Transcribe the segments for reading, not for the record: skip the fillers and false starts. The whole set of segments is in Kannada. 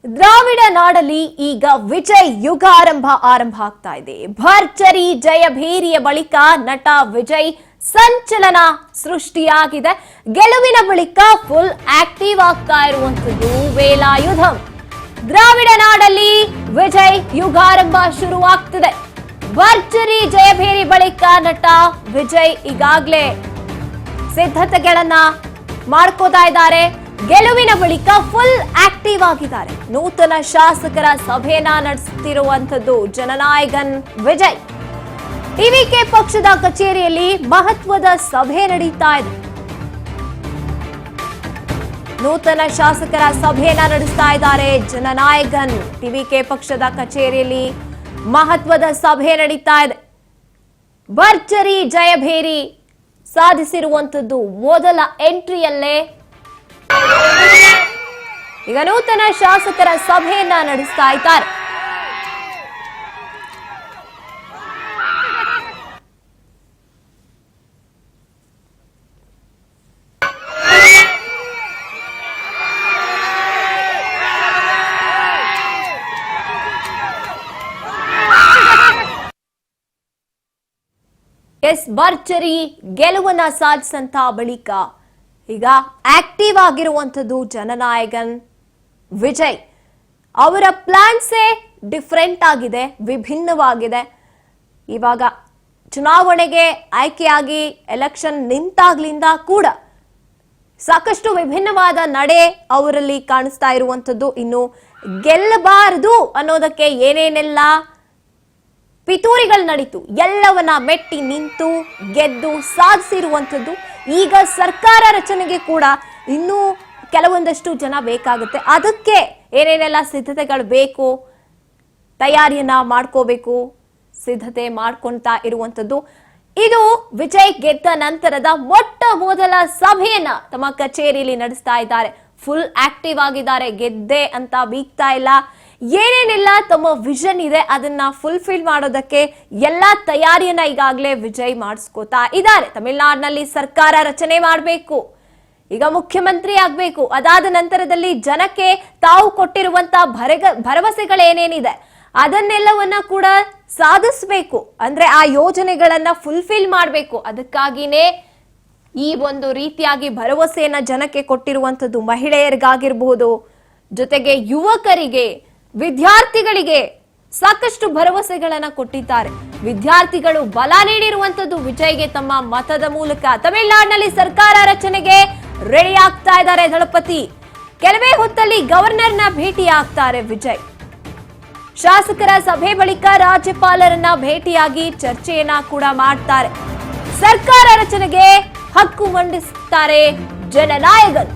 ದ್ರಾವಿಡ ನಾಡಲ್ಲಿ ಈಗ ವಿಜಯ್ ಯುಗ ಆರಂಭ ಆಗ್ತಾ ಇದೆ. ಭರ್ಜರಿ ಜಯಭೇರಿಯ ಬಳಿಕ ನಟ ವಿಜಯ್ ಸಂಚಲನ ಸೃಷ್ಟಿಯಾಗಿದೆ. ಗೆಲುವಿನ ಬಳಿಕ ಫುಲ್ ಆಕ್ಟಿವ್ ಆಗ್ತಾ ಇರುವಂತದ್ದು ವೇಲಾಯುಧಂ. ದ್ರಾವಿಡ ನಾಡಲ್ಲಿ ವಿಜಯ್ ಯುಗಾರಂಭ ಶುರುವಾಗ್ತಿದೆ. ಭರ್ಜರಿ ಜಯಭೇರಿ ಬಳಿಕ ನಟ ವಿಜಯ್ ಈಗಾಗಲೇ ಸಿದ್ಧತೆಗಳನ್ನ ಮಾಡ್ಕೋತಾ ಇದ್ದಾರೆ. ಗೆಲುವಿನ ಬಳಿಕ ಫುಲ್ ಆಕ್ಟಿವ್ ಆಗಿದ್ದಾರೆ. ನೂತನ ಶಾಸಕರ ಸಭೆಯನ್ನ ನಡೆಸುತ್ತಿರುವಂತದ್ದು ಜನನಾಯಕನ್ ವಿಜಯ್. ಟಿವಿಕೆ ಪಕ್ಷದ ಕಚೇರಿಯಲ್ಲಿ ಮಹತ್ವದ ಸಭೆ ನಡೀತಾ ಇದೆ. ನೂತನ ಶಾಸಕರ ಸಭೆಯನ್ನ ನಡೆಸ್ತಾ ಇದ್ದಾರೆ ಜನನಾಯಕನ್. ಟಿವಿಕೆ ಪಕ್ಷದ ಕಚೇರಿಯಲ್ಲಿ ಮಹತ್ವದ ಸಭೆ ನಡೀತಾ ಇದೆ. ಭರ್ಜರಿ ಜಯಭೇರಿ ಸಾಧಿಸಿರುವಂತದ್ದು ಮೊದಲ ಎಂಟ್ರಿಯಲ್ಲೇ ಈಗ ನೂತನ ಶಾಸಕರ ಸಭೆಯನ್ನ ನಡೆಸ್ತಾ ಇದ್ದಾರೆ. ಭರ್ಜರಿ ಗೆಲುವನ್ನ ಸಾಧಿಸಂತ ಬಳಿಕ ಈಗ ಆಕ್ಟಿವ್ ಆಗಿರುವಂತದ್ದು ಜನನಾಯಕನ್ ವಿಜಯ್. ಅವರ ಪ್ಲಾನ್ಸೇ ಡಿಫರೆಂಟ್ ಆಗಿದೆ, ವಿಭಿನ್ನವಾಗಿದೆ. ಇವಾಗ ಚುನಾವಣೆಗೆ ಆಯ್ಕೆಯಾಗಿ ಎಲೆಕ್ಷನ್ ನಿಂತಾಗ್ಲಿಂದ ಕೂಡ ಸಾಕಷ್ಟು ವಿಭಿನ್ನವಾದ ನಡೆ ಅವರಲ್ಲಿ ಕಾಣಿಸ್ತಾ ಇರುವಂತದ್ದು. ಇನ್ನು ಗೆಲ್ಲಬಾರದು ಅನ್ನೋದಕ್ಕೆ ಏನೇನೆಲ್ಲ ಪಿತೂರಿಗಳು ನಡೀತು ಎಲ್ಲವನ್ನ ಮೆಟ್ಟಿ ನಿಂತು ಗೆದ್ದು ಸಾಧಿಸಿರುವಂತದ್ದು. ಈಗ ಸರ್ಕಾರ ರಚನೆಗೆ ಕೂಡ ಇನ್ನೂ ಕೆಲವೊಂದಷ್ಟು ಜನ ಬೇಕಾಗುತ್ತೆ. ಅದಕ್ಕೆ ಏನೇನೆಲ್ಲ ಸಿದ್ಧತೆಗಳು ಬೇಕು, ತಯಾರಿಯನ್ನ ಮಾಡ್ಕೋಬೇಕು, ಸಿದ್ಧತೆ ಮಾಡ್ಕೊಂತಾ ಇರುವಂತದ್ದು. ಇದು ವಿಜಯ್ ಗೆದ್ದ ನಂತರದ ಮೊಟ್ಟ ಮೊದಲ ಸಭೆಯನ್ನ ತಮ್ಮ ಕಚೇರಿಯಲ್ಲಿ ನಡೆಸ್ತಾ ಇದ್ದಾರೆ. ಫುಲ್ ಆಕ್ಟಿವ್ ಆಗಿದ್ದಾರೆ. ಗೆದ್ದೆ ಅಂತ ಬೀಗ್ತಾ ಇಲ್ಲ. ಏನೇನೆಲ್ಲ ತಮ್ಮ ವಿಷನ್ ಇದೆ ಅದನ್ನ ಫುಲ್ಫಿಲ್ ಮಾಡೋದಕ್ಕೆ ಎಲ್ಲಾ ತಯಾರಿಯನ್ನ ಈಗಾಗಲೇ ವಿಜಯ್ ಮಾಡಿಸ್ಕೋತಾ ಇದ್ದಾರೆ. ತಮಿಳುನಾಡಿನಲ್ಲಿ ಸರ್ಕಾರ ರಚನೆ ಮಾಡಬೇಕು, ಈಗ ಮುಖ್ಯಮಂತ್ರಿ ಆಗ್ಬೇಕು. ಅದಾದ ನಂತರದಲ್ಲಿ ಜನಕ್ಕೆ ತಾವು ಕೊಟ್ಟಿರುವಂತಹ ಭರವಸೆಗಳೇನೇನಿದೆ ಅದನ್ನೆಲ್ಲವನ್ನ ಕೂಡ ಸಾಧಿಸಬೇಕು. ಅಂದ್ರೆ ಆ ಯೋಜನೆಗಳನ್ನ ಫುಲ್ಫಿಲ್ ಮಾಡಬೇಕು. ಅದಕ್ಕಾಗಿನೇ ಈ ಒಂದು ರೀತಿಯಾಗಿ ಭರವಸೆಯನ್ನ ಜನಕ್ಕೆ ಕೊಟ್ಟಿರುವಂತದ್ದು. ಮಹಿಳೆಯರಿಗಾಗಿರ್ಬಹುದು, ಜೊತೆಗೆ ಯುವಕರಿಗೆ, ವಿದ್ಯಾರ್ಥಿಗಳಿಗೆ ಸಾಕಷ್ಟು ಭರವಸೆಗಳನ್ನ ಕೊಟ್ಟಿದ್ದಾರೆ. ವಿದ್ಯಾರ್ಥಿಗಳು ಬಲ ನೀಡಿರುವಂತದ್ದು ವಿಜಯ್ಗೆ ತಮ್ಮ ಮತದ ಮೂಲಕ. ತಮಿಳುನಾಡಿನಲ್ಲಿ ಸರ್ಕಾರ ರಚನೆಗೆ ರೆಡಿ ಆಗ್ತಾ ಇದ್ದಾರೆ ದಳಪತಿ. ಕೆಲವೇ ಹೊತ್ತಲ್ಲಿ ಗವರ್ನರ್ನ ಭೇಟಿ ಆಗ್ತಾರೆ ವಿಜಯ್. ಶಾಸಕರ ಸಭೆ ಬಳಿಕ ರಾಜ್ಯಪಾಲರನ್ನ ಭೇಟಿಯಾಗಿ ಚರ್ಚೆಯನ್ನ ಕೂಡ ಮಾಡ್ತಾರೆ. ಸರ್ಕಾರ ರಚನೆಗೆ ಹಕ್ಕು ಮಂಡಿಸುತ್ತಾರೆ ಜನನಾಯಕನ್.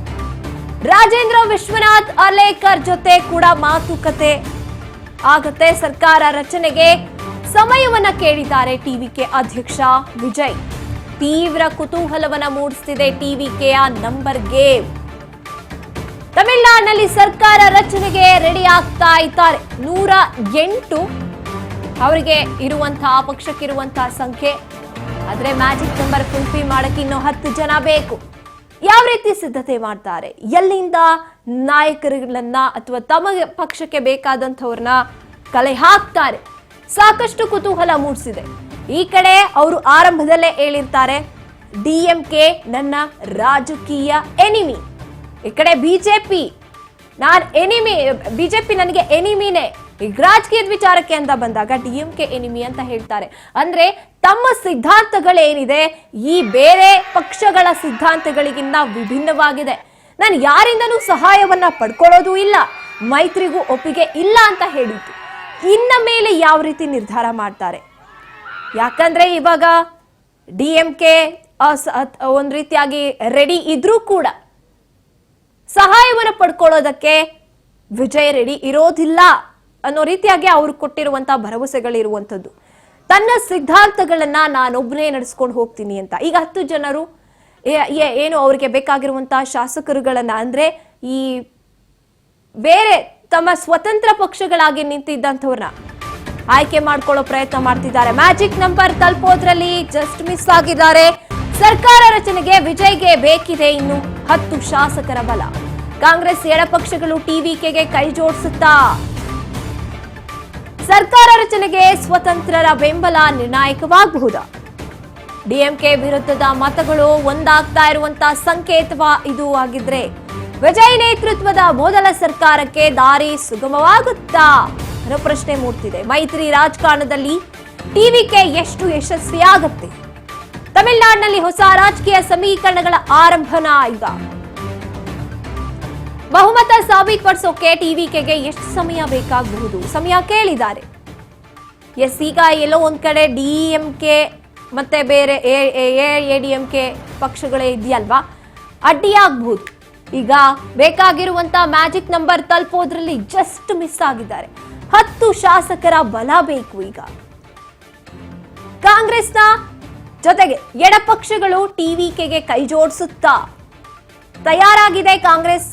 ರಾಜೇಂದ್ರ ವಿಶ್ವನಾಥ್ ಅರ್ಲೇಕರ್ ಜೊತೆ ಕೂಡ ಮಾತುಕತೆ ಆಗತ್ತೆ. ಸರ್ಕಾರ ರಚನೆಗೆ ಸಮಯವನ್ನ ಕೇಳಿದ್ದಾರೆ ಟಿವಿಕೆ ಅಧ್ಯಕ್ಷ ವಿಜಯ್. ತೀವ್ರ ಕುತೂಹಲವನ್ನ ಮೂಡಿಸುತ್ತಿದೆ ಟಿವಿಕೆಯ ನಂಬರ್ ಗೇಮ್. ತಮಿಳುನಾಡಿನಲ್ಲಿ ಸರ್ಕಾರ ರಚನೆಗೆ ರೆಡಿ ಆಗ್ತಾ ಇದ್ದಾರೆ. 108 ಅವರಿಗೆ ಇರುವಂತಹ ಪಕ್ಷಕ್ಕಿರುವಂತಹ ಸಂಖ್ಯೆ. ಆದ್ರೆ ಮ್ಯಾಜಿಕ್ ನಂಬರ್ ಫುಲ್ಫಿಲ್ ಮಾಡಕ್ಕೆ ಇನ್ನೂ 10 ಜನ ಬೇಕು. ಯಾವ ರೀತಿ ಸಿದ್ಧತೆ ಮಾಡ್ತಾರೆ, ಎಲ್ಲಿಂದ ನಾಯಕರುಗಳನ್ನ ಅಥವಾ ತಮ್ಮ ಪಕ್ಷಕ್ಕೆ ಬೇಕಾದಂಥವ್ರನ್ನ ಕಲೆ ಹಾಕ್ತಾರೆ, ಸಾಕಷ್ಟು ಕುತೂಹಲ ಮೂಡಿಸಿದೆ. ಈ ಕಡೆ ಅವರು ಆರಂಭದಲ್ಲೇ ಹೇಳಿರ್ತಾರೆ, DMK ನನ್ನ ರಾಜಕೀಯ ಎನಿಮಿ. ಈ ಕಡೆ ಬಿಜೆಪಿ ನನಗೆ ಎನಿಮಿನೇ. ಈಗ ರಾಜಕೀಯದ ವಿಚಾರಕ್ಕೆ ಅಂತ ಬಂದಾಗ DMK ಎನಿಮಿ ಅಂತ ಹೇಳ್ತಾರೆ. ಅಂದ್ರೆ ತಮ್ಮ ಸಿದ್ಧಾಂತಗಳೇನಿದೆ ಈ ಬೇರೆ ಪಕ್ಷಗಳ ಸಿದ್ಧಾಂತಗಳಿಗಿಂತ ವಿಭಿನ್ನವಾಗಿದೆ. ನಾನು ಯಾರಿಂದನೂ ಸಹಾಯವನ್ನ ಪಡ್ಕೊಳ್ಳೋದು ಇಲ್ಲ, ಮೈತ್ರಿಗೂ ಒಪ್ಪಿಗೆ ಇಲ್ಲ ಅಂತ ಹೇಳಿದ್ದು. ಇನ್ನ ಮೇಲೆ ಯಾವ ರೀತಿ ನಿರ್ಧಾರ ಮಾಡ್ತಾರೆ? ಯಾಕಂದ್ರೆ ಇವಾಗ DMK ಒಂದ್ ರೀತಿಯಾಗಿ ರೆಡಿ ಇದ್ರೂ ಕೂಡ ಸಹಾಯವನ್ನು ಪಡ್ಕೊಳ್ಳೋದಕ್ಕೆ ವಿಜಯ್ ರೆಡಿ ಇರೋದಿಲ್ಲ ಅನ್ನೋ ರೀತಿಯಾಗಿ ಅವ್ರು ಕೊಟ್ಟಿರುವಂತಹ ಭರವಸೆಗಳಿರುವಂಥದ್ದು. ತನ್ನ ಸಿದ್ಧಾಂತಗಳನ್ನ ನಾನೊಬ್ಬನೇ ನಡೆಸ್ಕೊಂಡು ಹೋಗ್ತೀನಿ ಅಂತ. ಈಗ 10 ಜನರು ಏನು ಅವ್ರಿಗೆ ಬೇಕಾಗಿರುವಂತಹ ಶಾಸಕರುಗಳನ್ನ ಅಂದ್ರೆ ಈ ಬೇರೆ ತಮ್ಮ ಸ್ವತಂತ್ರ ಪಕ್ಷಗಳಾಗಿ ನಿಂತಿದ್ದಂಥವ್ರನ್ನ ಆಯ್ಕೆ ಮಾಡ್ಕೊಳ್ಳೋ ಪ್ರಯತ್ನ ಮಾಡ್ತಿದ್ದಾರೆ. ಮ್ಯಾಜಿಕ್ ನಂಬರ್ ತಲುಪೋದ್ರಲ್ಲಿ ಜಸ್ಟ್ ಮಿಸ್ ಆಗಿದ್ದಾರೆ. ಸರ್ಕಾರ ರಚನೆಗೆ ವಿಜಯ್ಗೆ ಬೇಕಿದೆ ಇನ್ನು 10 ಶಾಸಕರ ಬಲ. ಕಾಂಗ್ರೆಸ್ ಎಡಪಕ್ಷಗಳು ಟಿವಿಕೆಗೆ ಕೈ ಜೋಡಿಸುತ್ತಾ? ಸರ್ಕಾರ ರಚನೆಗೆ ಸ್ವತಂತ್ರರ ಬೆಂಬಲ ನಿರ್ಣಾಯಕವಾಗಬಹುದಾ? ಡಿಎಂಕೆ ವಿರುದ್ಧದ ಮತಗಳು ಒಂದಾಗ್ತಾ ಇರುವಂತಹ ಸಂಕೇತವಾ ಇದು ಆಗಿದ್ರೆ ವಿಜಯ್ ನೇತೃತ್ವದ ಮೊದಲ ಸರ್ಕಾರಕ್ಕೆ ದಾರಿ ಸುಗಮವಾಗುತ್ತಾ ಅನ್ನೋ ಪ್ರಶ್ನೆ ಮೂಡ್ತಿದೆ. ಮೈತ್ರಿ ರಾಜಕಾರಣದಲ್ಲಿ ಟಿವಿಕೆ ಎಷ್ಟು ಯಶಸ್ವಿಯಾಗುತ್ತೆ? ತಮಿಳುನಾಡಿನಲ್ಲಿ ಹೊಸ ರಾಜಕೀಯ ಸಮೀಕರಣಗಳ ಆರಂಭನ ಈಗ. ಬಹುಮತ ಸಾಬೀತುಪಡಿಸೋಕೆ ಟಿವಿಕೆಗೆ ಎಷ್ಟು ಸಮಯ ಬೇಕಾಗಬಹುದು? ಸಮಯ ಕೇಳಿದ್ದಾರೆ. ಎಸ್, ಈಗ ಎಲ್ಲೋ ಒಂದ್ ಕಡೆ ಡಿಎಂಕೆ ಮತ್ತೆ ಬೇರೆ ಎಡಿಎಂಕೆ ಪಕ್ಷಗಳೇ ಇದೆಯಲ್ವಾ, ಅಡ್ಡಿಯಾಗಬಹುದು. ಈಗ ಬೇಕಾಗಿರುವಂತ ಮ್ಯಾಜಿಕ್ ನಂಬರ್ ತಲುಪೋದ್ರಲ್ಲಿ ಜಸ್ಟ್ ಮಿಸ್ ಆಗಿದ್ದಾರೆ. 10 ಶಾಸಕರ ಬಲ ಬೇಕು ಈಗ. ಕಾಂಗ್ರೆಸ್ನ ಜೊತೆಗೆ ಎಡಪಕ್ಷಗಳು ಟಿವಿಕೆಗೆ ಕೈ ಜೋಡಿಸುತ್ತಾ ತಯಾರಾಗಿದೆ ಕಾಂಗ್ರೆಸ್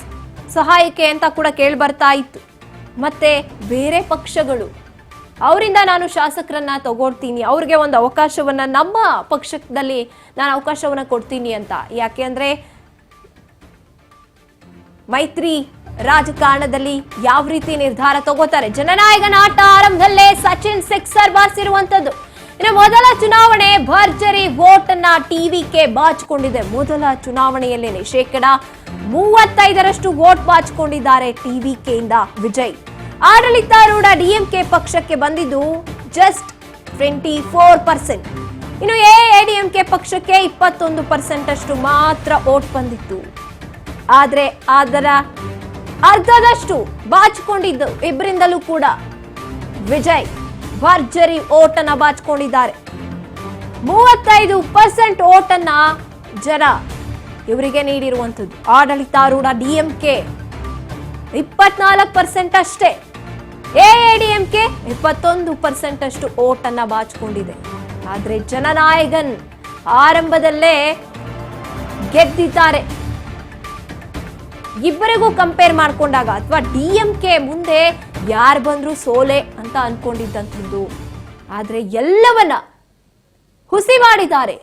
ಸಹಾಯಕ್ಕೆ ಅಂತ ಕೂಡ ಕೇಳಿ ಬರ್ತಾ ಇತ್ತು. ಮತ್ತೆ ಬೇರೆ ಪಕ್ಷಗಳು ಅವರಿಂದ ನಾನು ಶಾಸಕರನ್ನ ತಗೊಳ್ತೀನಿ, ಅವ್ರಿಗೆ ಒಂದು ಅವಕಾಶವನ್ನ ನಮ್ಮ ಪಕ್ಷದಲ್ಲಿ ನಾನು ಅವಕಾಶವನ್ನ ಕೊಡ್ತೀನಿ ಅಂತ. ಯಾಕೆ ಅಂದ್ರೆ ಮೈತ್ರಿ ರಾಜಕಾರಣದಲ್ಲಿ ಯಾವ ರೀತಿ ನಿರ್ಧಾರ ತಗೋತಾರೆ. ಜನನಾಯಕನ ಆಟ ಆರಂಭದಲ್ಲೇ ಸಚಿನ್ ಸಿಕ್ಸರ್ ಬಾರಿಸಿರುವಂತದ್ದು. ಇನ್ನು ಮೊದಲ ಚುನಾವಣೆ ಭರ್ಜರಿ ವೋಟ್ ಅನ್ನ ಟಿವಿಕೆ ಬಾಚಿಕೊಂಡಿದೆ. ಮೊದಲ ಚುನಾವಣೆಯಲ್ಲೇನೆ 35% ವೋಟ್ ಬಾಚಿಕೊಂಡಿದ್ದಾರೆ ಟಿವಿಕೆಯಿಂದ ವಿಜಯ್. ಆಡಳಿತಾರೂಢ ಡಿಎಂಕೆ ಪಕ್ಷಕ್ಕೆ ಬಂದಿದ್ದು ಜಸ್ಟ್ 24%. ಇನ್ನು ಎಡಿಎಂಕೆ ಪಕ್ಷಕ್ಕೆ 21% ಅಷ್ಟು ಮಾತ್ರ ವೋಟ್ ಬಂದಿತ್ತು. ಆದ್ರೆ ಅದರ ಅರ್ಧದಷ್ಟು ಬಾಚಿಕೊಂಡಿದ್ದು ಇಬ್ಬರಿಂದಲೂ ಕೂಡ ವಿಜಯ್ ಭರ್ಜರಿ ವೋಟ್ ಅನ್ನ ಬಾಚಿಕೊಂಡಿದ್ದಾರೆ. 35% ವೋಟ್ ಅನ್ನ ಜನ ಇವರಿಗೆ ನೀಡಿರುವಂತದ್ದು. ಆಡಳಿತಾರೂಢ ಡಿಎಂಕೆ 24% ಅಷ್ಟೇ. ಎಡಿಎಂಕೆ 21% ಅಷ್ಟು ವೋಟ್ ಅನ್ನ ಬಾಚಿಕೊಂಡಿದೆ. ಆದ್ರೆ ಜನನಾಯಕನ್ ಆರಂಭದಲ್ಲೇ ಗೆದ್ದಿದ್ದಾರೆ. ಇಬ್ಬರಿಗೂ ಕಂಪೇರ್ ಮಾಡ್ಕೊಂಡಾಗ ಅಥವಾ ಡಿಎಂಕೆ ಮುಂದೆ ಯಾರು ಬಂದ್ರು ಸೋಲೆ ಅಂತ ಅನ್ಕೊಂಡಿದ್ದಂಥದ್ದು. ಆದ್ರೆ ಎಲ್ಲವನ್ನ ಹುಸಿ ಮಾಡಿದ್ದಾರೆ.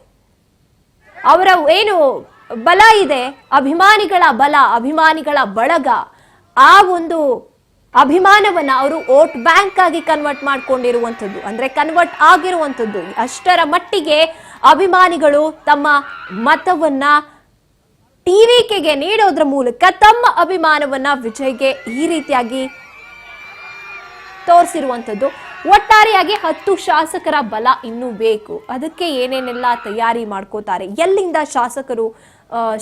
ಅವರ ಏನು ಬಲ ಇದೆ, ಅಭಿಮಾನಿಗಳ ಬಲ, ಅಭಿಮಾನಿಗಳ ಬಳಗ, ಆ ಒಂದು ಅಭಿಮಾನವನ್ನ ಅವರು ವೋಟ್ ಬ್ಯಾಂಕ್ ಆಗಿ ಕನ್ವರ್ಟ್ ಮಾಡ್ಕೊಂಡಿರುವಂಥದ್ದು, ಅಂದ್ರೆ ಕನ್ವರ್ಟ್ ಆಗಿರುವಂಥದ್ದು. ಅಷ್ಟರ ಮಟ್ಟಿಗೆ ಅಭಿಮಾನಿಗಳು ತಮ್ಮ ಮತವನ್ನ ಟಿವಿಕೆಗೆ ನೀಡೋದ್ರ ಮೂಲಕ ತಮ್ಮ ಅಭಿಮಾನವನ್ನ ವಿಜಯ್ಗೆ ಈ ರೀತಿಯಾಗಿ ತೋರಿಸಿರುವಂಥದ್ದು. ಒಟ್ಟಾರೆಯಾಗಿ 10 ಶಾಸಕರ ಬಲ ಇನ್ನೂ ಬೇಕು. ಅದಕ್ಕೆ ಏನೇನೆಲ್ಲ ತಯಾರಿ ಮಾಡ್ಕೋತಾರೆ, ಎಲ್ಲಿಂದ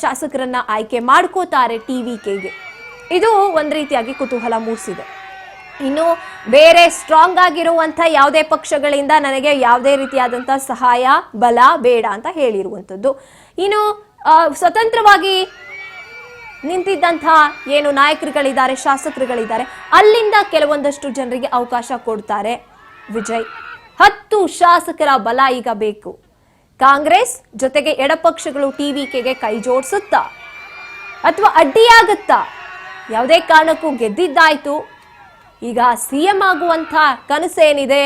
ಶಾಸಕರನ್ನ ಆಯ್ಕೆ ಮಾಡ್ಕೋತಾರೆ ಟಿವಿಕೆಗೆ, ಇದು ಒಂದ್ ರೀತಿಯಾಗಿ ಕುತೂಹಲ ಮೂಡಿಸಿದೆ. ಇನ್ನು ಬೇರೆ ಸ್ಟ್ರಾಂಗ್ ಆಗಿರುವಂತ ಯಾವುದೇ ಪಕ್ಷಗಳಿಂದ ನನಗೆ ಯಾವುದೇ ರೀತಿಯಾದಂತಹ ಸಹಾಯ ಬಲ ಬೇಡ ಅಂತ ಹೇಳಿರುವಂಥದ್ದು. ಇನ್ನು ಸ್ವತಂತ್ರವಾಗಿ ನಿಂತಿದ್ದಂತಹ ಏನು ನಾಯಕರುಗಳಿದ್ದಾರೆ, ಶಾಸಕರುಗಳಿದ್ದಾರೆ, ಅಲ್ಲಿಂದ ಕೆಲವೊಂದಷ್ಟು ಜನರಿಗೆ ಅವಕಾಶ ಕೊಡ್ತಾರೆ ವಿಜಯ್. 10 ಶಾಸಕರ ಬಲ ಈಗ ಬೇಕು. ಕಾಂಗ್ರೆಸ್ ಜೊತೆಗೆ ಎಡಪಕ್ಷಗಳು ಟಿವಿಕೆಗೆ ಕೈ ಜೋಡಿಸುತ್ತಾ ಅಥವಾ ಅಡ್ಡಿಯಾಗುತ್ತಾ? ಯಾವುದೇ ಕಾರಣಕ್ಕೂ ಗೆದ್ದಿದ್ದಾಯ್ತು, ಈಗ ಸಿಎಂ ಆಗುವಂತ ಕನಸೇನಿದೆ,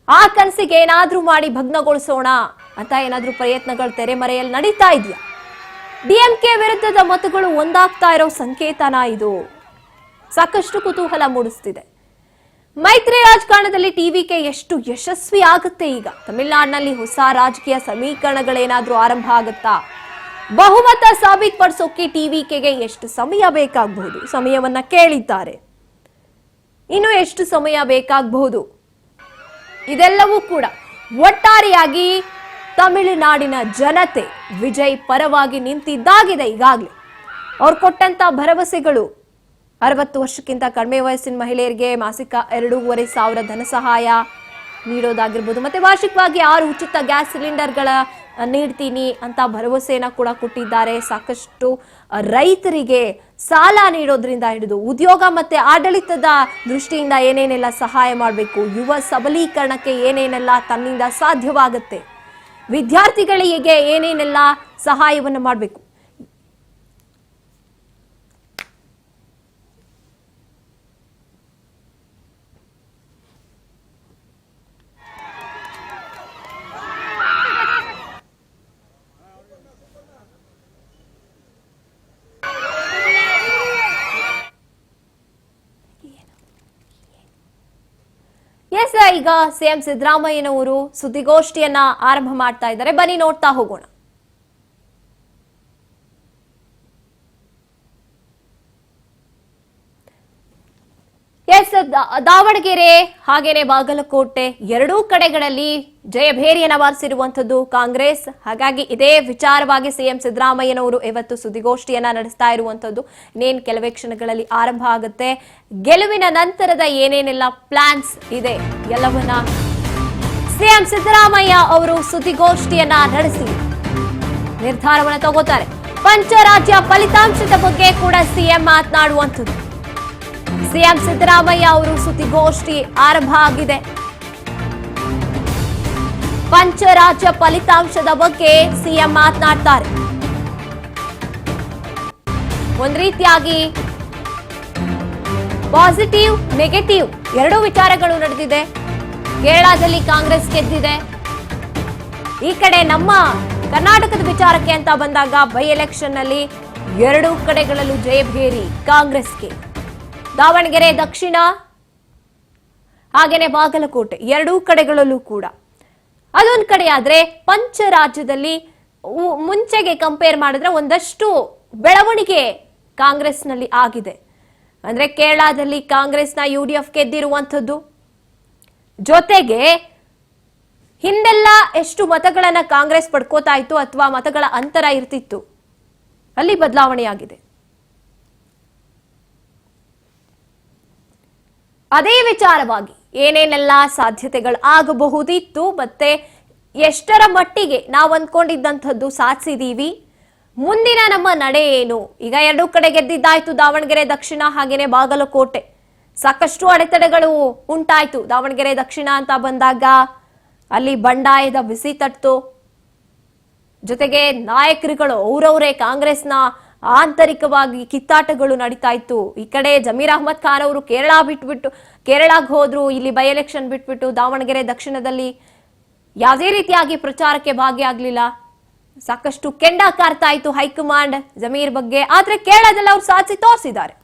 ಆ ಕನಸಿಗೆ ಏನಾದ್ರೂ ಮಾಡಿ ಭಗ್ನಗೊಳಿಸೋಣ ಅಂತ ಏನಾದ್ರೂ ಪ್ರಯತ್ನಗಳು ತೆರೆಮರೆಯಲ್ಲಿ ನಡೀತಾ ಇದೆಯಾ? ಡಿಎಂಕೆ ವಿರುದ್ಧದ ಮತಗಳು ಒಂದಾಗ್ತಾ ಇರೋ ಸಂಕೇತನ ಇದು? ಸಾಕಷ್ಟು ಕುತೂಹಲ ಮೂಡಿಸ್ತಿದೆ. ಮೈತ್ರಿ ರಾಜಕಾರಣದಲ್ಲಿ ಟಿವಿಕೆ ಎಷ್ಟು ಯಶಸ್ವಿ ಆಗುತ್ತೆ? ಈಗ ತಮಿಳುನಾಡಿನಲ್ಲಿ ಹೊಸ ರಾಜಕೀಯ ಸಮೀಕರಣಗಳೇನಾದ್ರೂ ಆರಂಭ ಆಗುತ್ತಾ? ಬಹುಮತ ಸಾಬೀತುಪಡಿಸೋಕೆ ಟಿವಿಕೆಗೆ ಎಷ್ಟು ಸಮಯ ಬೇಕಾಗಬಹುದು? ಸಮಯವನ್ನ ಕೇಳಿದ್ದಾರೆ. ಇನ್ನು ಎಷ್ಟು ಸಮಯ ಬೇಕಾಗಬಹುದು? ಇದೆಲ್ಲವೂ ಕೂಡ ಒಟ್ಟಾರೆಯಾಗಿ ತಮಿಳುನಾಡಿನ ಜನತೆ ವಿಜಯ್ ಪರವಾಗಿ ನಿಂತಿದ್ದಾಗಿದೆ. ಈಗಾಗಲೇ ಅವ್ರು ಕೊಟ್ಟಂತ ಭರವಸೆಗಳು 60 ವರ್ಷಕ್ಕಿಂತ ಕಡಿಮೆ ವಯಸ್ಸಿನ ಮಹಿಳೆಯರಿಗೆ ಮಾಸಿಕ 2,500 ಧನ ಸಹಾಯ ನೀಡೋದಾಗಿರ್ಬೋದು, ಮತ್ತೆ ವಾರ್ಷಿಕವಾಗಿ 6 ಉಚಿತ ಗ್ಯಾಸ್ ಸಿಲಿಂಡರ್ಗಳ ನೀಡ್ತೀನಿ ಅಂತ ಭರವಸೆಯನ್ನ ಕೂಡ ಕೊಟ್ಟಿದ್ದಾರೆ. ಸಾಕಷ್ಟು ರೈತರಿಗೆ ಸಾಲ ನೀಡೋದ್ರಿಂದ ಹಿಡಿದು ಉದ್ಯೋಗ ಮತ್ತೆ ಆಡಳಿತದ ದೃಷ್ಟಿಯಿಂದ ಏನೇನೆಲ್ಲ ಸಹಾಯ ಮಾಡಬೇಕು, ಯುವ ಸಬಲೀಕರಣಕ್ಕೆ ಏನೇನೆಲ್ಲ ತನ್ನಿಂದ ಸಾಧ್ಯವಾಗುತ್ತೆ, ವಿದ್ಯಾರ್ಥಿಗಳಿಗೆ ಏನೇನೆಲ್ಲ ಸಹಾಯವನ್ನು ಮಾಡಬೇಕು, ಎಸ್, ಈಗ ಸಿಎಂ ಸಿದ್ದರಾಮಯ್ಯನವರು ಸುದ್ದಿಗೋಷ್ಠಿಯನ್ನ ಆರಂಭ ಮಾಡ್ತಾ ಇದ್ದಾರೆ. ಬನ್ನಿ ನೋಡ್ತಾ ಹೋಗೋಣ. ಎಸ್, ದಾವಣಗೆರೆ ಹಾಗೇನೆ ಬಾಗಲಕೋಟೆ ಎರಡೂ ಕಡೆಗಳಲ್ಲಿ ಜಯಭೇರಿಯನ್ನ ಬಾರಿಸಿರುವಂತದ್ದು ಕಾಂಗ್ರೆಸ್. ಹಾಗಾಗಿ ಇದೇ ವಿಚಾರವಾಗಿ ಸಿಎಂ ಸಿದ್ದರಾಮಯ್ಯನವರು ಇವತ್ತು ಸುದ್ದಿಗೋಷ್ಠಿಯನ್ನ ನಡೆಸ್ತಾ ಇರುವಂತದ್ದು. ಇನ್ನೇನು ಕೆಲವೇ ಕ್ಷಣಗಳಲ್ಲಿ ಆರಂಭ ಆಗುತ್ತೆ. ಗೆಲುವಿನ ನಂತರದ ಏನೇನೆಲ್ಲ ಪ್ಲಾನ್ಸ್ ಇದೆ ಎಲ್ಲವನ್ನ ಸಿಎಂ ಸಿದ್ದರಾಮಯ್ಯ ಅವರು ಸುದ್ದಿಗೋಷ್ಠಿಯನ್ನ ನಡೆಸಿ ನಿರ್ಧಾರವನ್ನು ತಗೋತಾರೆ. ಪಂಚರಾಜ್ಯ ಫಲಿತಾಂಶದ ಬಗ್ಗೆ ಕೂಡ ಸಿಎಂ ಮಾತನಾಡುವಂಥದ್ದು. ಸಿಎಂ ಸಿದ್ದರಾಮಯ್ಯ ಅವರು ಸುದ್ದಿಗೋಷ್ಠಿ ಆರಂಭ ಆಗಿದೆ. ಪಂಚರಾಜ್ಯ ಫಲಿತಾಂಶದ ಬಗ್ಗೆ ಸಿಎಂ ಮಾತನಾಡ್ತಾರೆ. ಒಂದ್ ರೀತಿಯಾಗಿ ಪಾಸಿಟಿವ್, ನೆಗೆಟಿವ್ ಎರಡೂ ವಿಚಾರಗಳು ನಡೆದಿದೆ. ಕೇರಳದಲ್ಲಿ ಕಾಂಗ್ರೆಸ್ ಗೆದ್ದಿದೆ. ಈ ಕಡೆ ನಮ್ಮ ಕರ್ನಾಟಕದ ವಿಚಾರಕ್ಕೆ ಅಂತ ಬಂದಾಗ ಬೈ ಎಲೆಕ್ಷನ್ ನಲ್ಲಿ ಎರಡೂ ಕಡೆಗಳಲ್ಲೂ ಜಯಭೇರಿ ಕಾಂಗ್ರೆಸ್ಗೆ. ದಾವಣಗೆರೆ ದಕ್ಷಿಣ ಹಾಗೇನೆ ಬಾಗಲಕೋಟೆ ಎರಡೂ ಕಡೆಗಳಲ್ಲೂ ಕೂಡ. ಅದೊಂದು ಕಡೆ ಆದ್ರೆ ಪಂಚರಾಜ್ಯದಲ್ಲಿ ಮುಂಚೆಗೆ ಕಂಪೇರ್ ಮಾಡಿದ್ರೆ ಒಂದಷ್ಟು ಬೆಳವಣಿಗೆ ಕಾಂಗ್ರೆಸ್ನಲ್ಲಿ ಆಗಿದೆ. ಅಂದ್ರೆ ಕೇರಳದಲ್ಲಿ ಕಾಂಗ್ರೆಸ್ನ UDF ಗೆದ್ದಿರುವಂಥದ್ದು, ಜೊತೆಗೆ ಹಿಂದೆಲ್ಲ ಎಷ್ಟು ಮತಗಳನ್ನ ಕಾಂಗ್ರೆಸ್ ಪಡ್ಕೋತಾ ಇತ್ತು ಅಥವಾ ಮತಗಳ ಅಂತರ ಇರ್ತಿತ್ತು, ಅಲ್ಲಿ ಬದಲಾವಣೆಯಾಗಿದೆ. ಅದೇ ವಿಚಾರವಾಗಿ ಏನೇನೆಲ್ಲ ಸಾಧ್ಯತೆಗಳು ಆಗಬಹುದಿತ್ತು ಮತ್ತೆ ಎಷ್ಟರ ಮಟ್ಟಿಗೆ ನಾವು ಅಂದ್ಕೊಂಡಿದ್ದಂಥದ್ದು ಸಾಧಿಸಿದೀವಿ, ಮುಂದಿನ ನಮ್ಮ ನಡೆ ಏನು. ಈಗ ಎರಡೂ ಕಡೆ ಗೆದ್ದಿದ್ದಾಯ್ತು, ದಾವಣಗೆರೆ ದಕ್ಷಿಣ ಹಾಗೇನೆ ಬಾಗಲಕೋಟೆ. ಸಾಕಷ್ಟು ಅಡೆತಡೆಗಳು ಉಂಟಾಯ್ತು. ದಾವಣಗೆರೆ ದಕ್ಷಿಣ ಅಂತ ಬಂದಾಗ ಅಲ್ಲಿ ಬಂಡಾಯದ ಬಿಸಿ ತಟ್ಟು, ಜೊತೆಗೆ ನಾಯಕರುಗಳು ಅವರವರೇ ಕಾಂಗ್ರೆಸ್ನ ಆಂತರಿಕವಾಗಿ ಕಿತ್ತಾಟಗಳು ನಡೀತಾ ಇತ್ತು. ಈ ಕಡೆ ಜಮೀರ್ ಅಹ್ಮದ್ ಖಾನ್ ಅವರು ಕೇರಳಕ್ಕೆ ಹೋದ್ರು, ಇಲ್ಲಿ ಬೈ ಎಲೆಕ್ಷನ್ ಬಿಟ್ಬಿಟ್ಟು ದಾವಣಗೆರೆ ದಕ್ಷಿಣದಲ್ಲಿ ಯಾವುದೇ ರೀತಿಯಾಗಿ ಪ್ರಚಾರಕ್ಕೆ ಭಾಗಿಯಾಗಲಿಲ್ಲ. ಸಾಕಷ್ಟು ಕೆಂಡ ಕಾರ್ತಾ ಇತ್ತು ಹೈಕಮಾಂಡ್ ಜಮೀರ್ ಬಗ್ಗೆ. ಆದ್ರೆ ಕೇರಳದಲ್ಲಿ ಅವ್ರು ಸಾಧಿಸಿ ತೋರಿಸಿದ್ದಾರೆ.